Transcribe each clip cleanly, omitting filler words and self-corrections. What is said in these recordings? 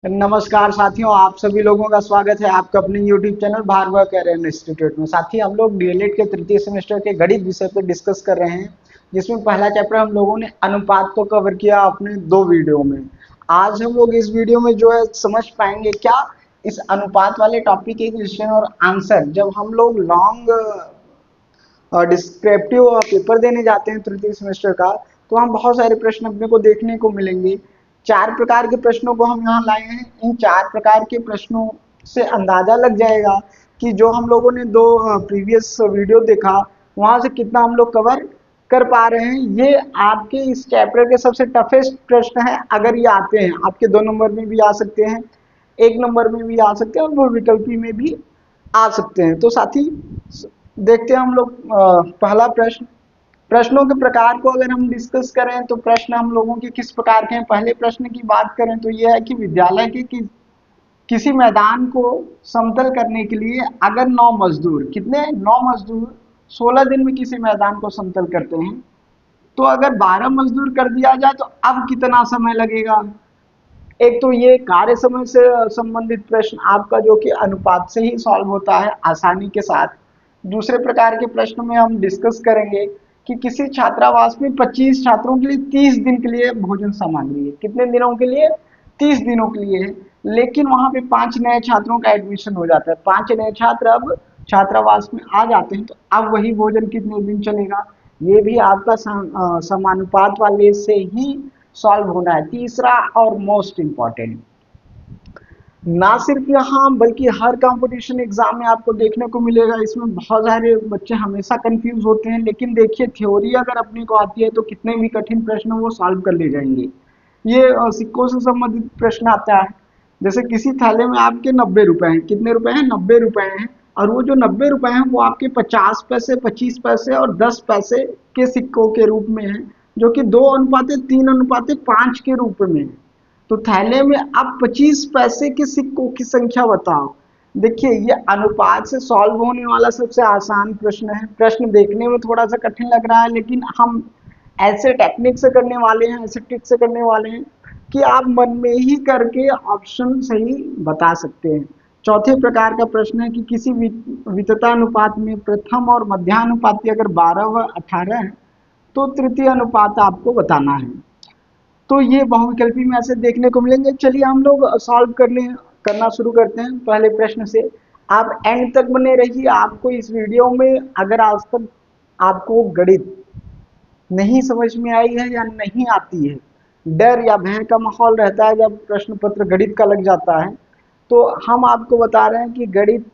नमस्कार साथियों, आप सभी लोगों का स्वागत है आपका अपने YouTube channel Bhargav career institute में। साथी हम लोग डीएलएड के तृतीय सेमेस्टर के गणित विषय पर डिस्कस कर रहे हैं, जिसमें पहला चैप्टर हम लोगों ने अनुपात को कवर किया अपने 2 वीडियो में। आज हम लोग इस वीडियो में जो है समझ पाएंगे क्या इस अनुपात वाले टॉपिक के क्वेश्चन और आंसर। जब हम लोग लॉन्ग डिस्क्रिप्टिव पेपर देने जाते हैं तृतीय सेमेस्टर का, तो हम बहुत सारे प्रश्न अपने को देखने को मिलेंगे। 4 प्रकार के प्रश्नों को हम यहाँ लाए हैं। इन 4 प्रकार के प्रश्नों से अंदाजा लग जाएगा कि जो हम लोगों ने 2 प्रीवियस वीडियो देखा वहां से कितना हम लोग कवर कर पा रहे हैं। ये आपके इस चैप्टर के सबसे टफेस्ट प्रश्न है। अगर ये आते हैं आपके 2 नंबर में भी आ सकते हैं, 1 नंबर में भी आ सकते हैं और 2 विकल्पी में भी आ सकते हैं। तो साथी देखते हैं हम लोग पहला प्रश्न। प्रश्नों के प्रकार को अगर हम डिस्कस करें तो प्रश्न हम लोगों के किस प्रकार के हैं। पहले प्रश्न की बात करें तो यह है कि विद्यालय के किसी मैदान को समतल करने के लिए अगर 9 मजदूर, कितने 9 मजदूर 16 दिन में किसी मैदान को समतल करते हैं, तो अगर 12 मजदूर कर दिया जाए तो अब कितना समय लगेगा। एक तो ये कार्य समय से संबंधित प्रश्न आपका जो कि अनुपात से ही सॉल्व होता है आसानी के साथ। दूसरे प्रकार के प्रश्न में हम डिस्कस करेंगे कि किसी छात्रावास में 25 छात्रों के लिए 30 दिन के लिए भोजन सामग्री है। कितने दिनों के लिए? 30 दिनों के लिए है। लेकिन वहां पे 5 नए छात्रों का एडमिशन हो जाता है, 5 नए छात्र अब छात्रावास में आ जाते हैं, तो अब वही भोजन कितने दिन चलेगा। ये भी आपका समानुपात वाले से ही सॉल्व होना है। तीसरा और मोस्ट इंपॉर्टेंट, ना सिर्फ यहाँ बल्कि हर कंपटीशन एग्जाम में आपको देखने को मिलेगा। इसमें बहुत सारे बच्चे हमेशा कंफ्यूज होते हैं, लेकिन देखिए थ्योरी अगर अपने को आती है तो कितने भी कठिन प्रश्न वो सॉल्व कर ले जाएंगे। ये सिक्कों से संबंधित प्रश्न आता है। जैसे किसी थैले में आपके 90 रुपए हैं, कितने रुपए हैं? 90 रुपए हैं। और वो जो 90 रुपए हैं वो आपके 50 पैसे, 25 पैसे और 10 पैसे के सिक्कों के रूप में है, जो कि 2:3:5 के रूप में है। तो थैले में अब 25 पैसे के सिक्कों की संख्या बताओ। देखिए ये अनुपात से सॉल्व होने वाला सबसे आसान प्रश्न है। प्रश्न देखने में थोड़ा सा कठिन लग रहा है, लेकिन हम ऐसे टेक्निक से करने वाले हैं, ऐसे ट्रिक से करने वाले हैं कि आप मन में ही करके ऑप्शन सही बता सकते हैं। चौथे प्रकार का प्रश्न है कि किसी विततानुपात में प्रथम और मध्यानुपाती अगर 12 व 18 है तो तृतीय अनुपात आपको बताना है। तो ये बहुविकल्पी में ऐसे देखने को मिलेंगे। चलिए हम लोग सॉल्व करना शुरू करते हैं पहले प्रश्न से। आप एंड तक बने रहिए। आपको इस वीडियो में अगर आज तक आपको गणित नहीं समझ में आई है या नहीं आती है, डर या भय का माहौल रहता है जब प्रश्न पत्र गणित का लग जाता है, तो हम आपको बता रहे हैं कि गणित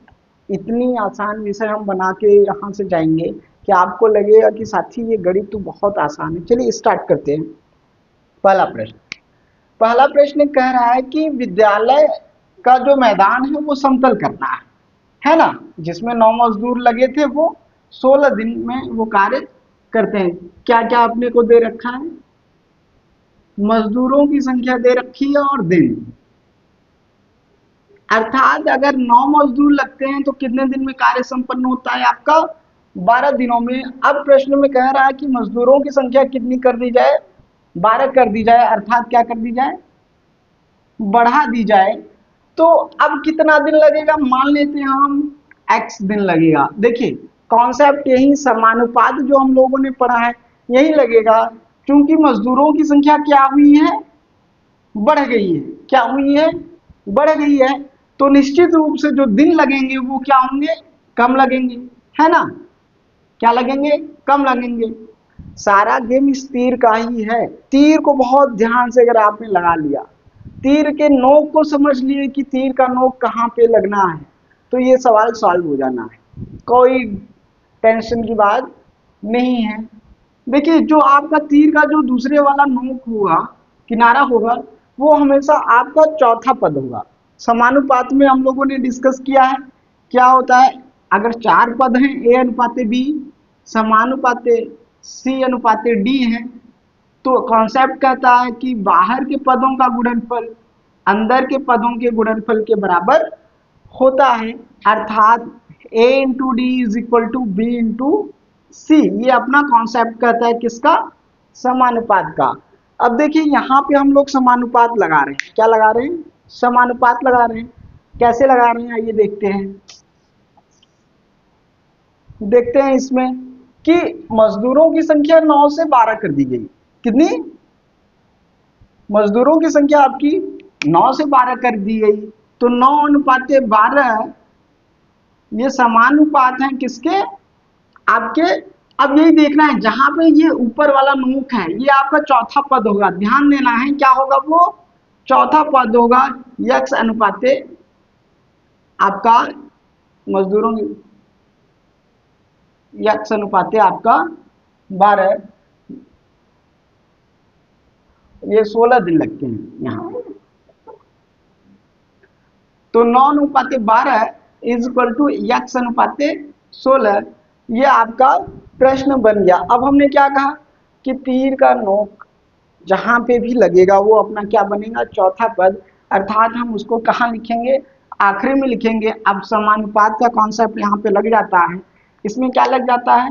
इतनी आसान विषय हम बना के यहाँ से जाएंगे कि आपको लगेगा कि साथी ये गणित तो बहुत आसान है। चलिए स्टार्ट करते हैं। पहला प्रश्न कह रहा है कि विद्यालय का जो मैदान है वो समतल करना है ना। जिसमें 9 मजदूर लगे थे वो 16 दिन में वो कार्य करते हैं। क्या क्या अपने को दे रखा है? मजदूरों की संख्या दे रखी है और दिन, अर्थात अगर 9 मजदूर लगते हैं तो कितने दिन में कार्य संपन्न होता है आपका? 12 दिनों में। अब प्रश्न में कह रहा है कि मजदूरों की संख्या कितनी कर दी जाए? 12 कर दी जाए, अर्थात क्या कर दी जाए? बढ़ा दी जाए। तो अब कितना दिन लगेगा? मान लेते हैं हम x दिन लगेगा। देखिए कॉन्सेप्ट यही, समानुपात जो हम लोगों ने पढ़ा है यही लगेगा। क्योंकि मजदूरों की संख्या क्या हुई है? बढ़ गई है। क्या हुई है? बढ़ गई है। तो निश्चित रूप से जो दिन लगेंगे वो क्या होंगे? कम लगेंगे, है ना। क्या लगेंगे? कम लगेंगे। सारा गेम इस तीर का ही है। तीर को बहुत ध्यान से अगर आपने लगा लिया, तीर के नोक को समझ लिए कि तीर का नोक कहाँ पे लगना है, तो ये सवाल सॉल्व हो जाना है। कोई टेंशन की बात नहीं है। देखिए जो आपका तीर का जो दूसरे वाला नोक होगा, किनारा होगा, वो हमेशा आपका चौथा पद होगा। समानुपात में हम लोगों ने डिस्कस किया है क्या होता है। अगर 4 पद हैं, a अनुपाते b, समानुपाते c अनुपाते d है, तो कॉन्सेप्ट कहता है कि बाहर के पदों का गुणनफल अंदर के पदों के गुणनफल के बराबर होता है। अर्थात a into D is equal to B into C. ये अपना कॉन्सेप्ट कहता है किसका? समानुपात का। अब देखिए यहाँ पे हम लोग समानुपात लगा रहे हैं। क्या लगा रहे हैं? समानुपात लगा रहे हैं। कैसे लगा रहे हैं आइए देखते हैं। देखते हैं इसमें कि मजदूरों की संख्या 9 से 12 कर दी गई। कितनी? मजदूरों की संख्या आपकी 9 से 12 कर दी गई। तो 9 अनुपात 12 ये समानुपात है किसके? आपके। अब यही देखना है जहां पे ये ऊपर वाला नोक है ये आपका चौथा पद होगा। ध्यान देना है क्या होगा? वो चौथा पद होगा। यक्स अनुपाते आपका मजदूरों की यक्स अनुपाते आपका 12, ये 16 दिन लगते हैं यहाँ। तो 9 अनुपाते 12 इज इक्वल टू यक्स अनुपाते 16। ये आपका प्रश्न बन गया। अब हमने क्या कहा कि तीर का नोक जहां पे भी लगेगा वो अपना क्या बनेगा? चौथा पद। अर्थात हम उसको कहाँ लिखेंगे? आखिरी में लिखेंगे। अब समानुपात का कॉन्सेप्ट यहाँ पे लग जाता है। इसमें क्या लग जाता है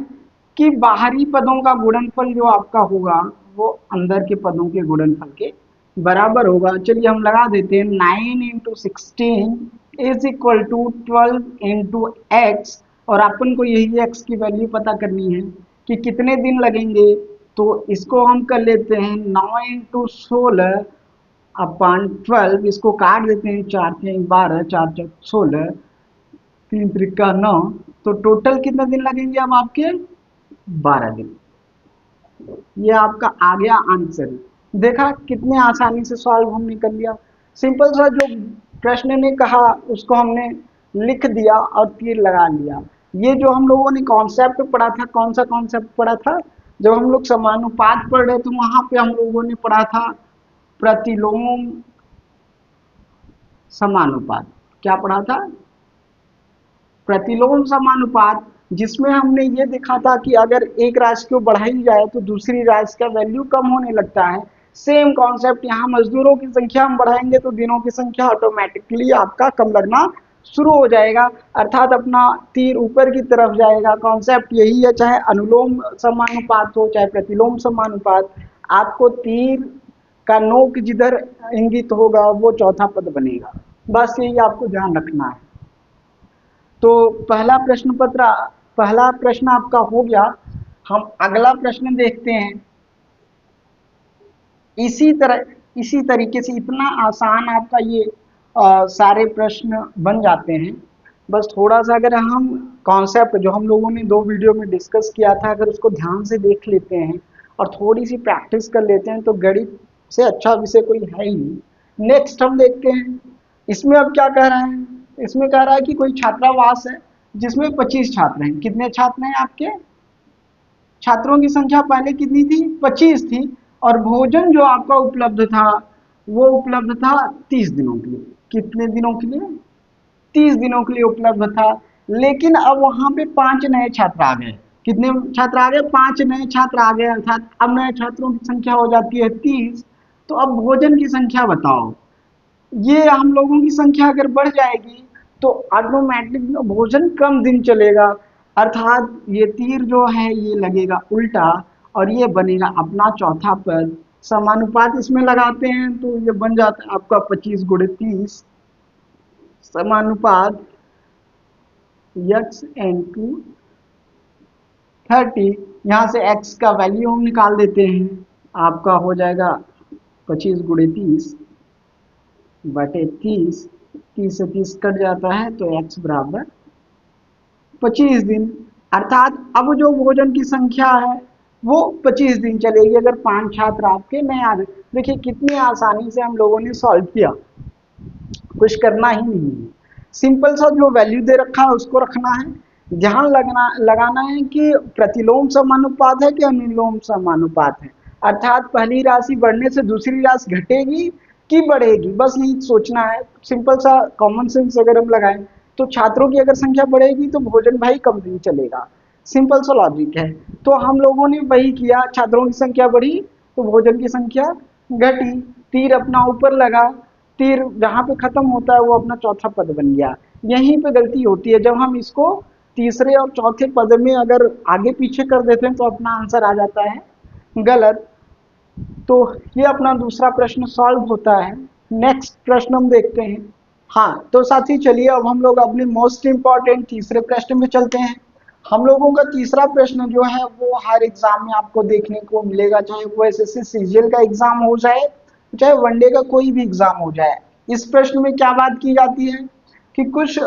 कि बाहरी पदों का गुणनफल जो आपका होगा वो अंदर के पदों के गुणनफल के बराबर होगा। चलिए हम लगा देते हैं 9 into 16 is equal to 12 into x. और अपन को यही एक्स की वैल्यू पता करनी है कि कितने दिन लगेंगे। तो इसको हम कर लेते हैं 9 इंटू 16 अपन 12, इसको काट देते हैं 4 3 12 4 4 16 3 त्रिका 9। तो टोटल कितने दिन लगेंगे अब आपके? 12 दिन। ये आपका आ गया आंसर। देखा कितने आसानी से सॉल्व हमने कर लिया। सिंपल सा जो प्रश्न ने कहा उसको हमने लिख दिया और तीर लगा लिया। ये जो हम लोगों ने कॉन्सेप्ट पढ़ा था, कौन सा कॉन्सेप्ट पढ़ा था? जब हम लोग समानुपात पढ़ रहे तो वहां पे हम लोगों ने पढ़ा था प्रतिलोम समानुपात। क्या पढ़ा था? प्रतिलोम समानुपात, जिसमें हमने ये देखा था कि अगर एक राशि को बढ़ाई जाए तो दूसरी राशि का वैल्यू कम होने लगता है। सेम कॉन्सेप्ट यहाँ मजदूरों की संख्या हम बढ़ाएंगे तो दिनों की संख्या ऑटोमेटिकली आपका कम लगना शुरू हो जाएगा। अर्थात अपना तीर ऊपर की तरफ जाएगा। कॉन्सेप्ट यही है, चाहे अनुलोम समानुपात हो चाहे प्रतिलोम समानुपात, आपको तीर का नोक जिधर इंगित होगा वो चौथा पद बनेगा। बस यही आपको ध्यान रखना है। तो पहला प्रश्न आपका हो गया। हम अगला प्रश्न देखते हैं। इसी तरीके से इतना आसान आपका ये सारे प्रश्न बन जाते हैं। बस थोड़ा सा अगर हम कॉन्सेप्ट जो हम लोगों ने 2 वीडियो में डिस्कस किया था अगर उसको ध्यान से देख लेते हैं और थोड़ी सी प्रैक्टिस कर लेते हैं तो गणित से अच्छा विषय कोई है ही नहीं। नेक्स्ट हम देखते हैं। इसमें अब क्या कह रहा है? इसमें कह रहा है कि कोई छात्रावास है जिसमें 25 छात्र हैं। कितने छात्र हैं आपके? छात्रों की संख्या पहले कितनी थी? 25 थी। और भोजन जो आपका उपलब्ध था वो उपलब्ध था 30 दिनों के लिए। कितने दिनों के लिए? 30 दिनों के लिए उपलब्ध था। लेकिन अब वहां पे 5 नए छात्र आ गए। कितने छात्र आ गए? 5 नए छात्र आ गए। अर्थात अब नए छात्रों की संख्या हो जाती है 30। तो अब भोजन की संख्या बताओ। ये हम लोगों की संख्या अगर बढ़ जाएगी तो ऑटोमेटिक भोजन कम दिन चलेगा। अर्थात ये तीर जो है ये लगेगा उल्टा और ये बनेगा अपना चौथा पद। समानुपात इसमें लगाते हैं तो ये बन जाता है आपका 25 गुणे 30 समानुपात x इंटू 30। यहाँ से x का वैल्यू हम निकाल देते हैं। आपका हो जाएगा 25 गुणे 30 बटे 30। 30 से 30 कट जाता है तो x बराबर 25 दिन। अर्थात अब जो भोजन की संख्या है वो 25 दिन चलेगी अगर 5 छात्र आपके नए आ गए। देखिए कितनी आसानी से हम लोगों ने सॉल्व किया। कुछ करना ही नहीं है। सिंपल सा जो वैल्यू दे रखा है उसको रखना है। ध्यान लगाना है कि प्रतिलोम समानुपात है कि अनुलोम समानुपात है। अर्थात पहली राशि बढ़ने से दूसरी राशि घटेगी कि बढ़ेगी, बस यही सोचना है। सिंपल सा कॉमन सेंस अगर हम लगाएं तो छात्रों की अगर संख्या बढ़ेगी तो भोजन भाई कम दिन चलेगा। सिंपल सा लॉजिक है। तो हम लोगों ने वही किया, छात्रों की संख्या बढ़ी तो भोजन की संख्या घटी। तीर अपना ऊपर लगा, तीर जहां पे खत्म होता है वो अपना चौथा पद बन गया। यहीं पे गलती होती है, जब हम इसको तीसरे और चौथे पद में अगर आगे पीछे कर देते हैं तो अपना आंसर आ जाता है गलत। तो ये अपना दूसरा प्रश्न सॉल्व होता है। नेक्स्ट प्रश्न हम देखते हैं। हाँ तो साथी चलिए अब हम लोग अपने मोस्ट इंपॉर्टेंट तीसरे प्रश्न में चलते हैं। हम लोगों का तीसरा प्रश्न जो है वो हर एग्जाम में आपको देखने को मिलेगा, चाहे वो एसएससी सीजीएल का एग्जाम हो जाए, चाहे वनडे का कोई भी एग्जाम हो जाए। इस प्रश्न में क्या बात की जाती है कि कुछ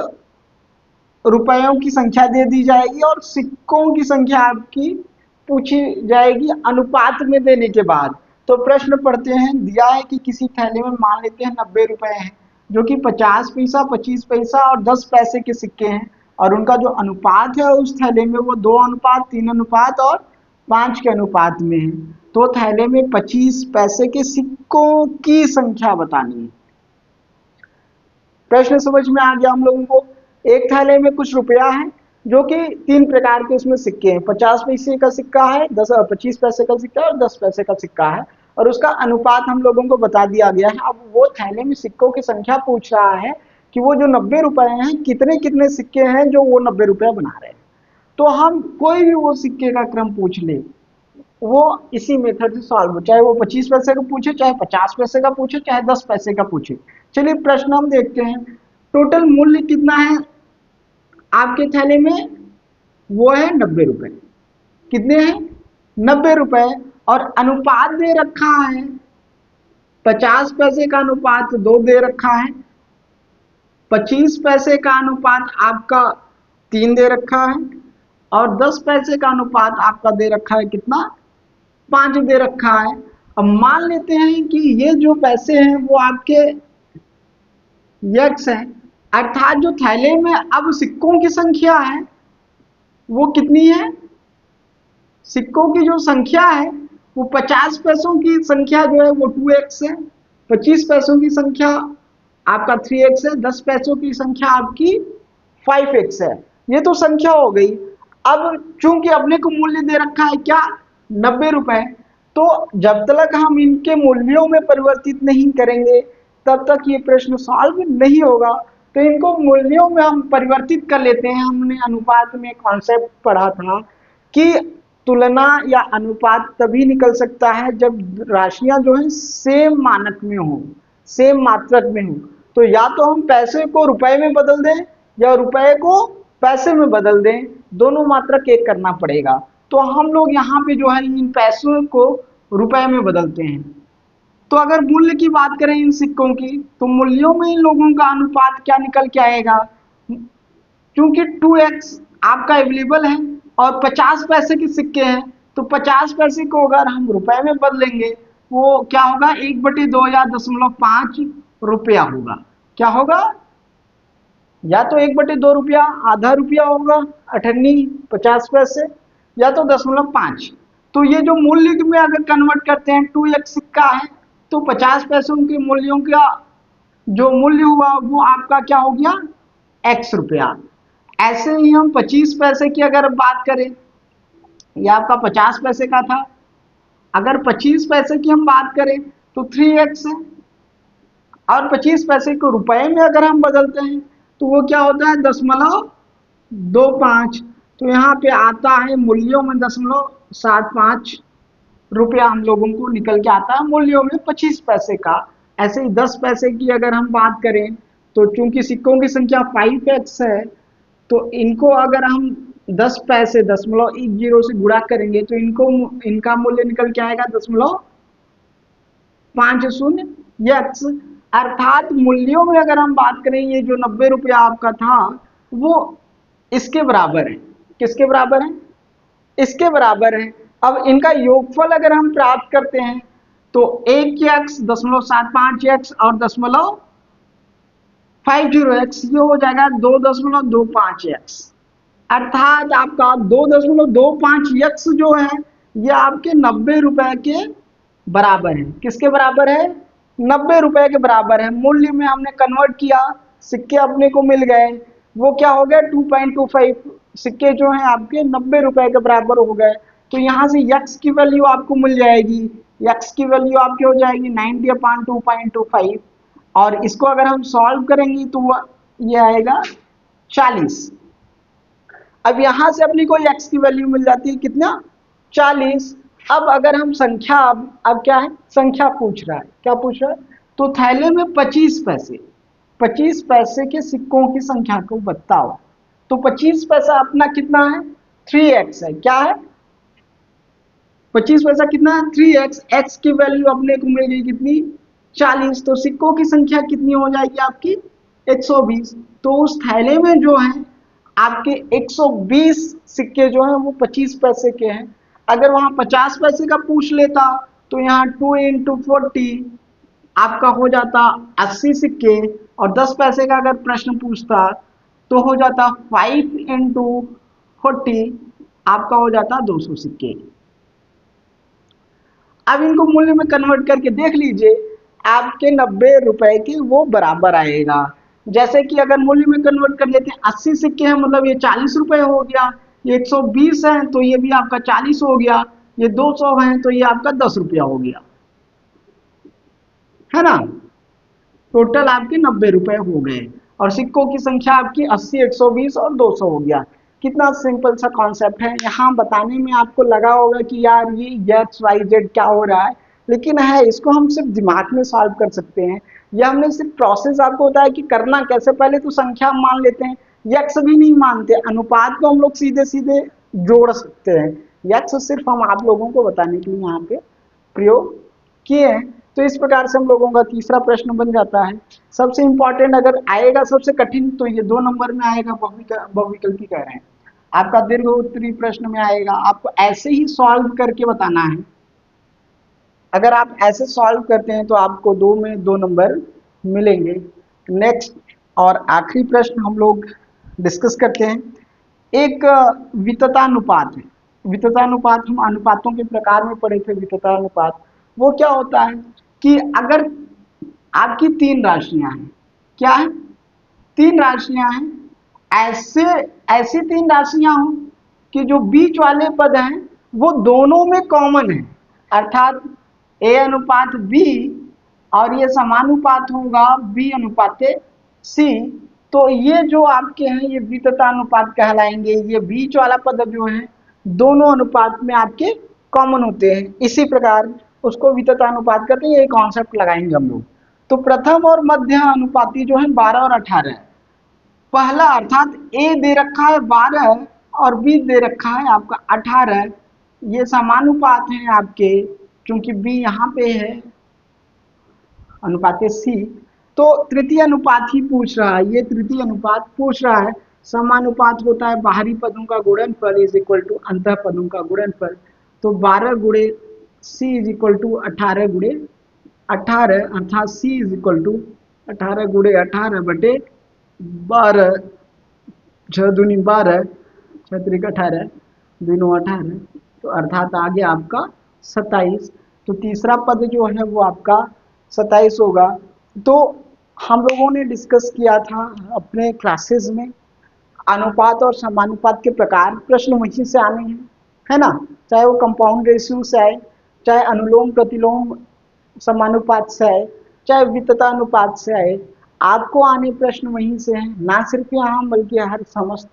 रुपयों की संख्या दे दी जाएगी और सिक्कों की संख्या आपकी पूछी जाएगी अनुपात में देने के बाद। तो प्रश्न पढ़ते हैं, दिया है कि किसी थैले में मान लेते हैं 90 रुपए हैं, जो कि 50 पैसा, 25 पैसा और 10 पैसे के सिक्के हैं, और उनका जो अनुपात है उस थैले में वो 2 अनुपात, 3 अनुपात और 5 के अनुपात में है। तो थैले में 25 पैसे के सिक्कों की संख्या बतानी है। प्रश्न समझ में आ गया हम लोगों को। एक थैले में कुछ रुपया है जो कि 3 प्रकार के उसमें सिक्के हैं, 50 पैसे का सिक्का है, 25 पैसे का सिक्का है और 10 पैसे का सिक्का है, और उसका अनुपात हम लोगों को बता दिया गया है। अब वो थैले में सिक्कों की संख्या पूछ रहा है कि वो जो 90 रुपए हैं कितने कितने सिक्के हैं जो वो 90 रुपया बना रहे हैं। तो हम कोई भी वो सिक्के का क्रम पूछ ले वो इसी मेथड से सॉल्व हो, चाहे वो 25 पैसे का पूछे, चाहे 50 पैसे का पूछे, चाहे 10 पैसे का पूछे। चलिए प्रश्न हम देखते हैं। टोटल मूल्य कितना है आपके थैले में, वो है 90 रुपए। कितने हैं 90 रुपए, और अनुपात दे रखा है 50 पैसे का अनुपात 2 दे रखा है, 25 पैसे का अनुपात आपका 3 दे रखा है, और 10 पैसे का अनुपात आपका दे रखा है कितना, 5 दे रखा है। अब मान लेते हैं कि ये जो पैसे हैं वो आपके यक्स है, अर्थात जो थैले में अब सिक्कों की संख्या है वो कितनी है, सिक्कों की जो संख्या है वो 50 पैसों की संख्या जो है वो 2x है, 25 पैसों की संख्या आपका 3x है, 10 पैसों की संख्या आपकी 5x है। ये तो संख्या हो गई। अब चूंकि अपने को मूल्य दे रखा है क्या, 90 रुपए, तो जब तक हम इनके मूल्यों में परिवर्तित नहीं करेंगे तब तक ये प्रश्न सॉल्व नहीं होगा। तो इनको मूल्यों में हम परिवर्तित कर लेते हैं। हमने अनुपात में कॉन्सेप्ट पढ़ा था कि तुलना या अनुपात तभी निकल सकता है जब राशियां जो है सेम मानक में हो, सेम मात्रक में हो। तो या तो हम पैसे को रुपए में बदल दें या रुपए को पैसे में बदल दें, दोनों मात्रक एक करना पड़ेगा। तो हम लोग यहाँ पे जो है इन पैसों को रुपए में बदलते हैं। तो अगर मूल्य की बात करें इन सिक्कों की, तो मूल्यों में इन लोगों का अनुपात क्या निकल के आएगा, क्योंकि 2x आपका अवेलेबल है और 50 पैसे के सिक्के हैं, तो 50 पैसे को अगर हम रुपए में बदलेंगे वो क्या होगा, 1/2 या 0.5 रुपया होगा। क्या होगा, या तो 1/2 रुपया, आधा रुपया होगा, 50 पैसे, या तो 0.5। तो ये जो मूल्य में अगर कन्वर्ट करते हैं 2x सिक्का है तो 50 पैसों के मूल्यों का जो मूल्य हुआ वो आपका क्या हो गया, x रुपया। ऐसे ही हम 25 पैसे की अगर बात करें, यह आपका 50 पैसे का था, अगर 25 पैसे की हम बात करें तो 3x है, और 25 पैसे को रुपए में अगर हम बदलते हैं तो वो क्या होता है 0.25। तो यहाँ पे आता है मूल्यों में 0.75 रुपया हम लोगों को निकल के आता है मूल्यों में 25 पैसे का। ऐसे ही 10 पैसे की अगर हम बात करें तो चूंकि सिक्कों की संख्या 5x है, तो इनको अगर हम 10 पैसे 0.10 से गुणा करेंगे तो इनका मूल्य निकल के आएगा 0.50x। अर्थात मूल्यों में अगर हम बात करें ये जो 90 रुपया आपका था वो इसके बराबर है। किसके बराबर है, इसके बराबर है। अब इनका योगफल अगर हम प्राप्त करते हैं तो 1x, 0.75x और 0.50x, ये हो जाएगा 2.25x। अर्थात आपका 2.25x जो है ये आपके 90 रुपए के बराबर है। किसके बराबर है, 90 रुपए के बराबर है। मूल्य में हमने कन्वर्ट किया, सिक्के अपने को मिल गए, वो क्या हो गया 2.25 सिक्के जो हैं आपके 90 रुपए के बराबर हो गए। तो यहाँ से x की वैल्यू आपको मिल जाएगी, x की वैल्यू आपकी हो जाएगी 90/2.25, और इसको अगर हम सॉल्व करेंगे तो ये आएगा 40। अब यहाँ से अपनी को x की वैल्यू मिल जाती है कितना, 40। अब अगर हम संख्या, अब क्या है, संख्या पूछ रहा है, क्या पूछ रहा है, तो थैले में 25 पैसे, 25 पैसे के सिक्कों की संख्या को बताओ। तो 25 पैसा अपना कितना है, 3x है। क्या है, 25 पैसा कितना है, 3x। x की वैल्यू अपने को मिल गई कितनी, 40। तो सिक्कों की संख्या कितनी हो जाएगी आपकी, 120। तो उस थैले में जो है आपके 120 सिक्के जो हैं वो 25 पैसे के हैं। अगर वहां 50 पैसे का पूछ लेता तो यहाँ 2 × 40 आपका हो जाता 80 सिक्के, और 10 पैसे का अगर प्रश्न पूछता तो हो जाता 5 × 40, आपका हो जाता 200 सिक्के। अब इनको मूल्य में कन्वर्ट करके देख लीजिए, आपके 90 रुपए के वो बराबर आएगा। जैसे कि अगर मूल्य में कन्वर्ट कर लेते हैं, 80 सिक्के हैं मतलब ये 40 रुपए हो गया, ये 120 है तो ये भी आपका 40 हो गया, ये 200 है तो ये आपका 10 रुपया हो गया, है ना। टोटल आपके 90 रुपए हो गए, और सिक्कों की संख्या आपकी 80, 120 और 200 हो गया। कितना सिंपल सा कॉन्सेप्ट है। यहाँ बताने में आपको लगा होगा कि यार ये एक्स वाई जेड क्या हो रहा है, लेकिन है, इसको हम सिर्फ दिमाग में सॉल्व कर सकते हैं। या हमने सिर्फ प्रोसेस आपको बताया कि करना कैसे। पहले तो संख्या मान लेते हैं, यक्स भी नहीं मानते, अनुपात को हम लोग सीधे सीधे जोड़ सकते हैं। यक्स सिर्फ हम आप लोगों को बताने के लिए यहाँ पे प्रयोग किए हैं। तो इस प्रकार से हम लोगों का तीसरा प्रश्न बन जाता है। सबसे इंपॉर्टेंट अगर आएगा सबसे कठिन तो ये 2 नंबर में आएगा, बहुविकल्पी कह रहे हैं। आपका दीर्घ उत्तरीय प्रश्न में आएगा, आपको ऐसे ही सॉल्व करके बताना है। अगर आप ऐसे सॉल्व करते हैं तो आपको 2 में 2 नंबर मिलेंगे। नेक्स्ट और आखिरी प्रश्न हम लोग डिस्कस करते हैं। एक विततानुपात है। विततानुपात हम अनुपातों के प्रकार में पढ़े थे। विततानुपात वो क्या होता है कि अगर आपकी 3 राशियां हैं, क्या है, 3 राशियां हैं, ऐसी 3 राशियां हो कि जो बीच वाले पद हैं वो दोनों में कॉमन है, अर्थात a अनुपात b, और ये समानुपात होगा b अनुपात c। तो ये जो आपके हैं ये विततानुपात कहलाएंगे। ये बीच वाला पद जो है दोनों अनुपात में आपके कॉमन होते हैं, इसी प्रकार उसको विततानुपात कहते हैं। ये कॉन्सेप्ट लगाएंगे हम लोग। तो प्रथम और मध्य अनुपाती जो है 12 और 18 है। पहला अर्थात ए दे रखा है 12 और बी दे रखा है आपका 18, ये समानुपात हैं आपके, क्योंकि बी यहाँ पे है अनुपात सी। तो तृतीय अनुपात ही पूछ रहा है, ये तृतीय अनुपात पूछ रहा है। समानुपात होता है बाहरी पदों का गुणनफल इज इक्वल टू अंतः पदों का गुणनफल। तो 12 गुणे सी इज इक्वल टू 18 गुणे 18, अर्थात सी इज इक्वल टू 18 गुणे 18 बटे 12, 6 दूनी 12, 6 त्रिक 18, 2 18, तो अर्थात आगे आपका 27। तो तीसरा पद जो है वो आपका 27 होगा। तो हम लोगों ने डिस्कस किया था अपने क्लासेस में अनुपात और समानुपात के प्रकार, प्रश्न वहीं से आने हैं, है ना। चाहे वो कंपाउंड रेशियो से आए, चाहे अनुलोम प्रतिलोम समानुपात से आए, चाहे विततानुपात से आए, आपको आने प्रश्न वहीं से हैं। ना सिर्फ यहाँ बल्कि हर समस्त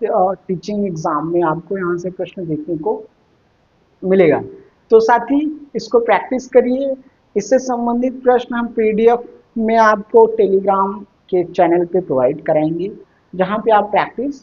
टीचिंग एग्जाम में आपको यहाँ से प्रश्न देखने को मिलेगा। तो साथ ही इसको प्रैक्टिस करिए। इससे संबंधित प्रश्न हम PDF में आपको टेलीग्राम के चैनल पे प्रोवाइड कराएंगे, जहाँ पे आप प्रैक्टिस